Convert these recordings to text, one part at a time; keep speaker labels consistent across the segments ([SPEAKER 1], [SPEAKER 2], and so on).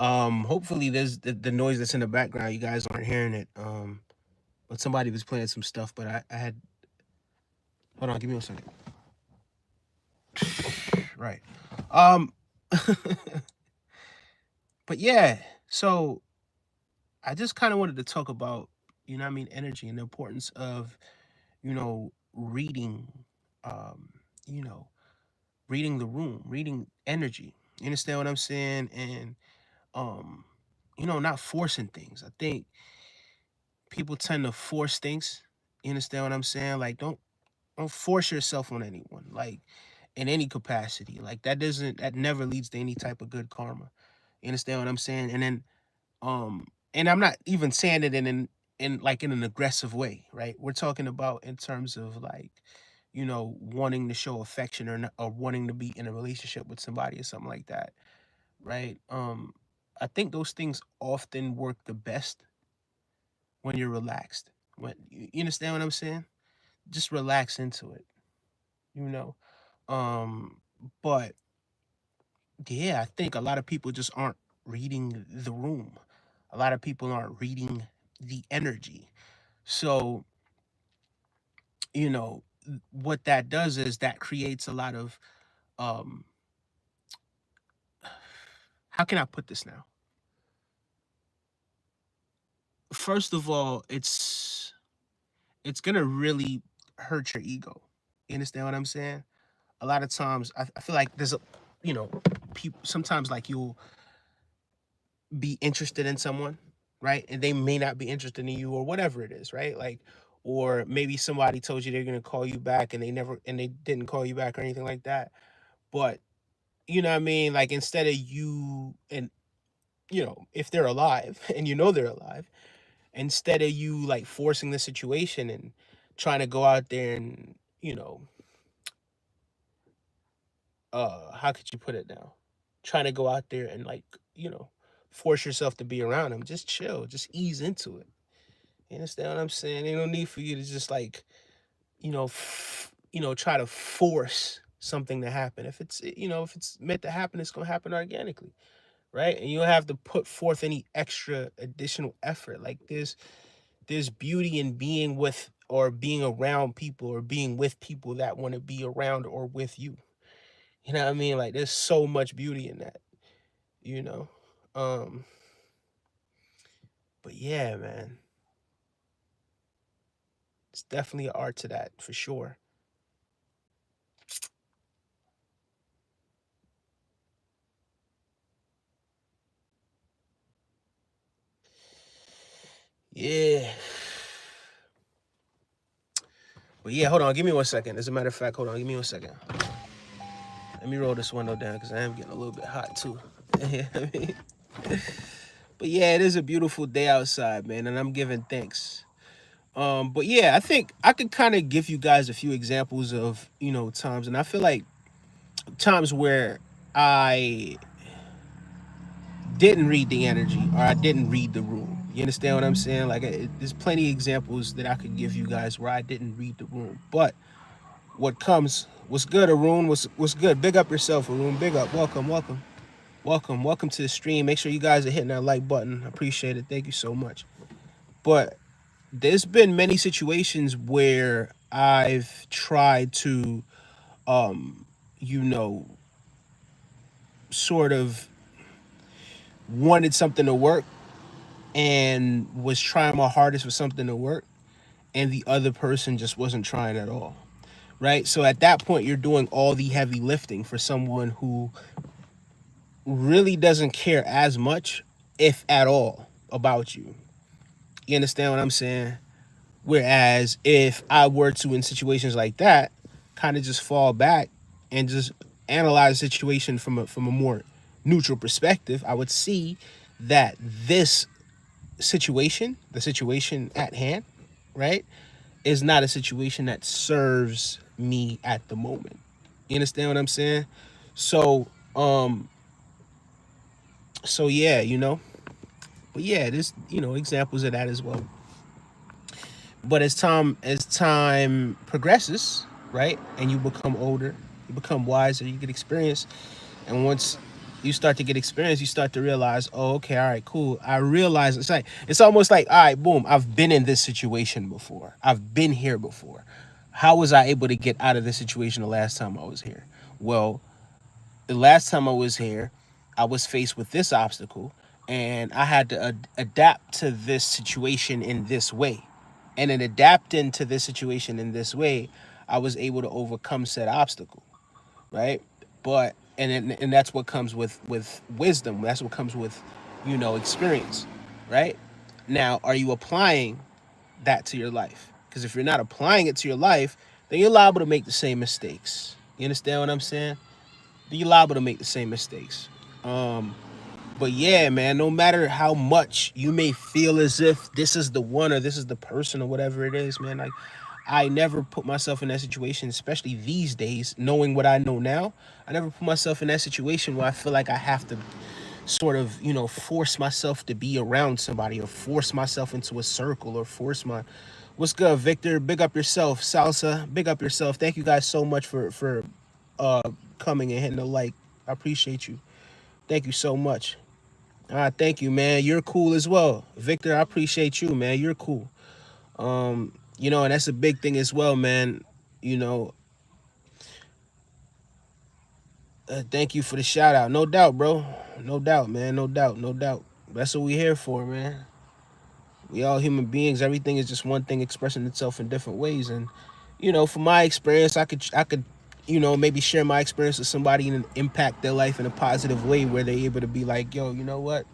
[SPEAKER 1] Hopefully there's the noise that's in the background. You guys aren't hearing it. But somebody was playing some stuff. But I had hold on. Give me a second. Right. Um. but yeah. So I just kind of wanted to talk about, what I mean, energy and the importance of, reading, um, you know, reading the room, reading energy. You understand what I'm saying? And um, not forcing things. I think people tend to force things. You understand what I'm saying? Like don't force yourself on anyone. Like in any capacity. Like that never leads to any type of good karma. You understand what I'm saying? And then and I'm not even saying it in like in an aggressive way, right? We're talking about in terms of like, wanting to show affection or not, or wanting to be in a relationship with somebody or something like that, right? I think those things often work the best when you're relaxed. When you understand what I'm saying? Just relax into it, you know. Um, but yeah, I think a lot of people just aren't reading the room. A lot of people aren't reading the energy. So, what that does is that creates a lot of um how can I put this now? First of all, it's gonna really hurt your ego. You understand what I'm saying? A lot of times I feel like there's a you know, people sometimes like you'll be interested in someone, right? And they may not be interested in you or whatever it is, right? Like, or maybe somebody told you they're gonna call you back and they didn't call you back or anything like that. But you know what I mean? Like instead of you and if they're alive and they're alive, instead of you like forcing the situation and trying to go out there and, how could you put it now? Trying to go out there and like, force yourself to be around them. Just chill, just ease into it. You understand what I'm saying? Ain't no need for you to just like, try to force something to happen. If it's meant to happen, it's gonna happen organically, right? And you don't have to put forth any extra additional effort. Like there's beauty in being with or being around people or being with people that want to be around or with you. You know what I mean? Like there's so much beauty in that, you know. Um, but yeah, man, it's definitely an art to that for sure. Yeah. But yeah, hold on, give me 1 second. As a matter of fact, hold on, give me 1 second. Let me roll this window down because I am getting a little bit hot too. Yeah, I mean, but yeah, it is a beautiful day outside, man, and I'm giving thanks. But yeah, I think I could kind of give you guys a few examples of times, and I feel like times where I didn't read the energy or I didn't read the room. You understand what I'm saying? Like, there's plenty of examples that I could give you guys where I didn't read the room. But what's good, Arun? What's good? Big up yourself, Arun. Big up. Welcome, welcome, welcome to the stream. Make sure you guys are hitting that like button. I appreciate it. Thank you so much. But there's been many situations where I've tried to, you know, sort of wanted something to work and was trying my hardest for something to work, and the other person just wasn't trying at all. Right? So at that point, you're doing all the heavy lifting for someone who really doesn't care as much, if at all, about you. You understand what I'm saying? Whereas if I were to, in situations like that, kind of just fall back and just analyze the situation from a more neutral perspective, I would see that this situation, the situation at hand, right, is not a situation that serves me at the moment. You understand what I'm saying? So, um, so yeah, but yeah, there's examples of that as well. But as time progresses, right, and you become older, you become wiser, you get experience, and once you start to get experience, you start to realize, oh, okay, all right, cool. I realize it's almost like, all right, boom, I've been in this situation before. I've been here before. How was I able to get out of this situation the last time I was here? Well, the last time I was here, I was faced with this obstacle, and I had to adapt to this situation in this way. And in adapting to this situation in this way, I was able to overcome said obstacle, right? But and that's what comes with wisdom. That's what comes with, experience, right? Now, are you applying that to your life? Because if you're not applying it to your life, then you're liable to make the same mistakes. You understand what I'm saying? You're liable to make the same mistakes. Um, but yeah, man, no matter how much you may feel as if this is the one or this is the person or whatever it is, man, like I never put myself in that situation, especially these days, knowing what I know now. I never put myself in that situation where I feel like I have to sort of, force myself to be around somebody or force myself into a circle or force my what's good, Victor? Big up yourself. Salsa, big up yourself. Thank you guys so much for uh coming and hitting the like. I appreciate you. Thank you so much. Thank you, man. You're cool as well. Victor, I appreciate you, man. You're cool. And that's a big thing as well, man. You know, thank you for the shout out. No doubt, bro. No doubt, man. No doubt. No doubt. That's what we here for, man. We all human beings. Everything is just one thing expressing itself in different ways. And, from my experience, I could, maybe share my experience with somebody and impact their life in a positive way where they're able to be like, yo, you know what?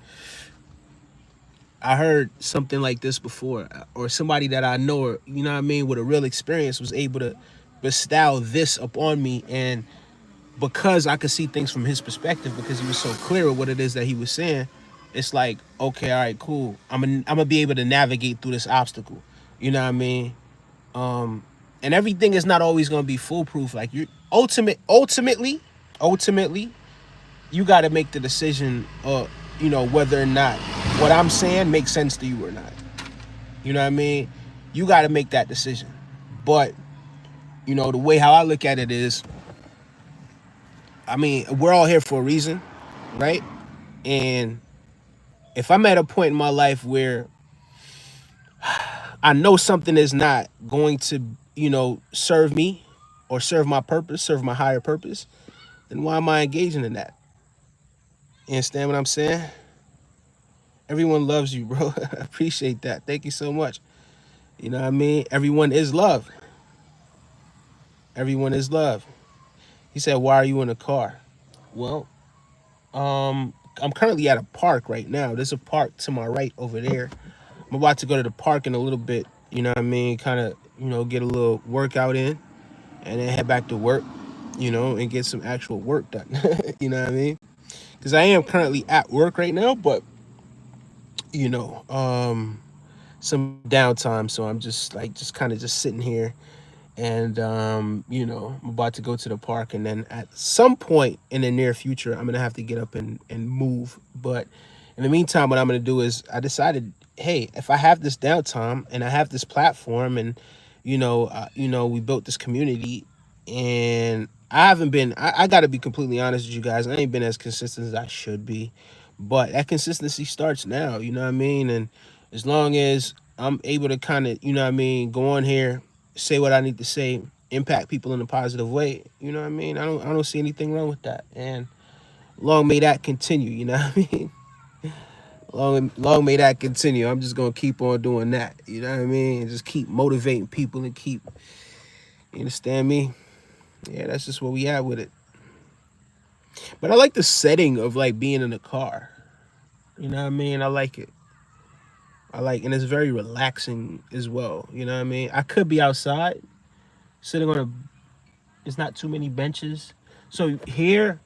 [SPEAKER 1] I heard something like this before, or somebody that I know, or, you know what I mean, with a real experience was able to bestow this upon me. And because I could see things from his perspective, because he was so clear with what it is that he was saying, it's like, okay, all right, cool. I'm gonna be able to navigate through this obstacle. You know what I mean? And everything is not always gonna be foolproof. Like you ultimately, you got to make the decision, whether or not what I'm saying makes sense to you or not. You know what I mean? You got to make that decision. But the way how I look at it is, I mean, we're all here for a reason, right? And if I'm at a point in my life where I know something is not going to, serve me or serve my purpose, serve my higher purpose, then why am I engaging in that? You understand what I'm saying? Everyone loves you, bro. I appreciate that. Thank you so much. You know what I mean? Everyone is love. Everyone is love. He said, why are you in a car? Well, I'm currently at a park right now. There's a park to my right over there. I'm about to go to the park in a little bit, you know what I mean? Kind of, get a little workout in and then head back to work, and get some actual work done. You know what I mean? Because I am currently at work right now, but, you know, um, some downtime. So I'm just kind of just sitting here and I'm about to go to the park, and then at some point in the near future I'm gonna have to get up and move. But in the meantime, what I'm gonna do is I decided, hey, if I have this downtime and I have this platform, and we built this community, and I haven't been, I gotta be completely honest with you guys, I ain't been as consistent as I should be, but that consistency starts now, you know what I mean? And as long as I'm able to kind of, go on here, say what I need to say, impact people in a positive way. You know what I mean? I don't see anything wrong with that. And long may that continue, you know what I mean? Long may that continue. I'm just gonna keep on doing that. You know what I mean? And just keep motivating people and keep, you understand me? Yeah, that's just what we have with it. But I like the setting of like being in a car. You know what I mean? I like it. And it's very relaxing as well. You know what I mean? I could be outside, sitting on a, it's not too many benches. So here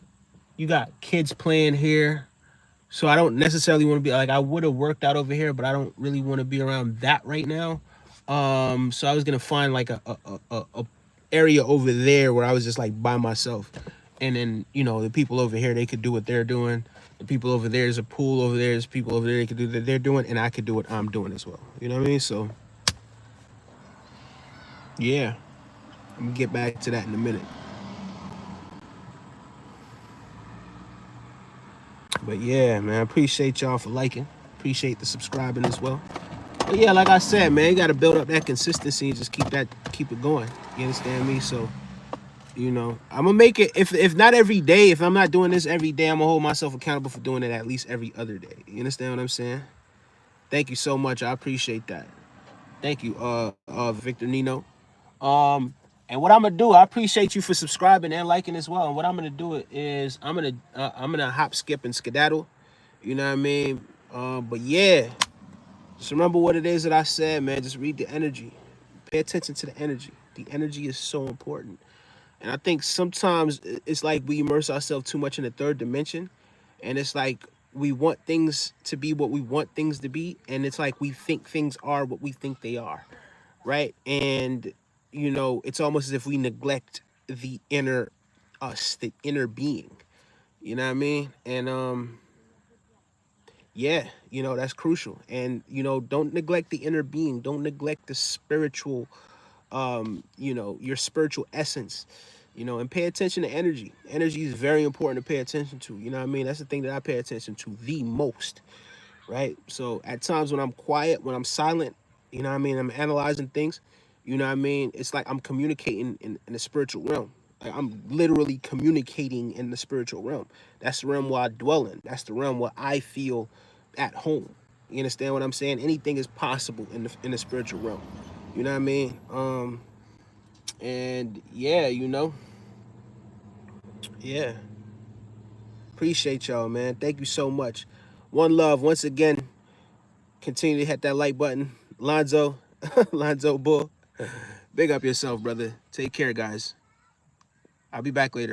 [SPEAKER 1] you got kids playing here. So I don't necessarily want to be like, I would have worked out over here, but I don't really want to be around that right now. So I was gonna find like a area over there where I was just like by myself, and then the people over here, they could do what they're doing. The people over there's a pool over there. There's people over there, they could do what they're doing, and I could do what I'm doing as well. You know what I mean? So yeah, I'm gonna get back to that in a minute. But yeah, man, I appreciate y'all for liking. Appreciate the subscribing as well. But yeah, like I said, man, you got to build up that consistency and just keep it going. You understand me? So, you know, I'm gonna make it. If not every day, if I'm not doing this every day, I'm gonna hold myself accountable for doing it at least every other day. You understand what I'm saying? Thank you so much. I appreciate that. Thank you, Victor Nino. And what I'm gonna do, I appreciate you for subscribing and liking as well. And what I'm gonna do is I'm gonna hop, skip, and skedaddle. You know what I mean? But yeah, just remember what it is that I said, man. Just read the energy. Pay attention to the energy. The energy is so important. And I think sometimes it's like we immerse ourselves too much in the third dimension, and it's like we want things to be what we want things to be, and it's like we think things are what we think they are, right? And you know, it's almost as if we neglect the inner us, the inner being. You know what I mean? And yeah, you know, that's crucial. And you know, don't neglect the inner being. Don't neglect the spiritual, you know, your spiritual essence. You know, and pay attention to energy. Energy is very important to pay attention to. You know what I mean? That's the thing that I pay attention to the most, right? So at times when I'm quiet, when I'm silent, you know what I mean, I'm analyzing things, you know what I mean, it's like I'm communicating in the spiritual realm. Like I'm literally communicating in the spiritual realm. That's the realm where I dwell in. That's the realm where I feel at home. You understand what I'm saying? Anything is possible in the spiritual realm. You know what I mean? And yeah, you know, yeah. Appreciate y'all, man. Thank you so much. One love. Once again, continue to hit that like button. Lonzo, Lonzo Bull. Big up yourself, brother. Take care, guys. I'll be back later.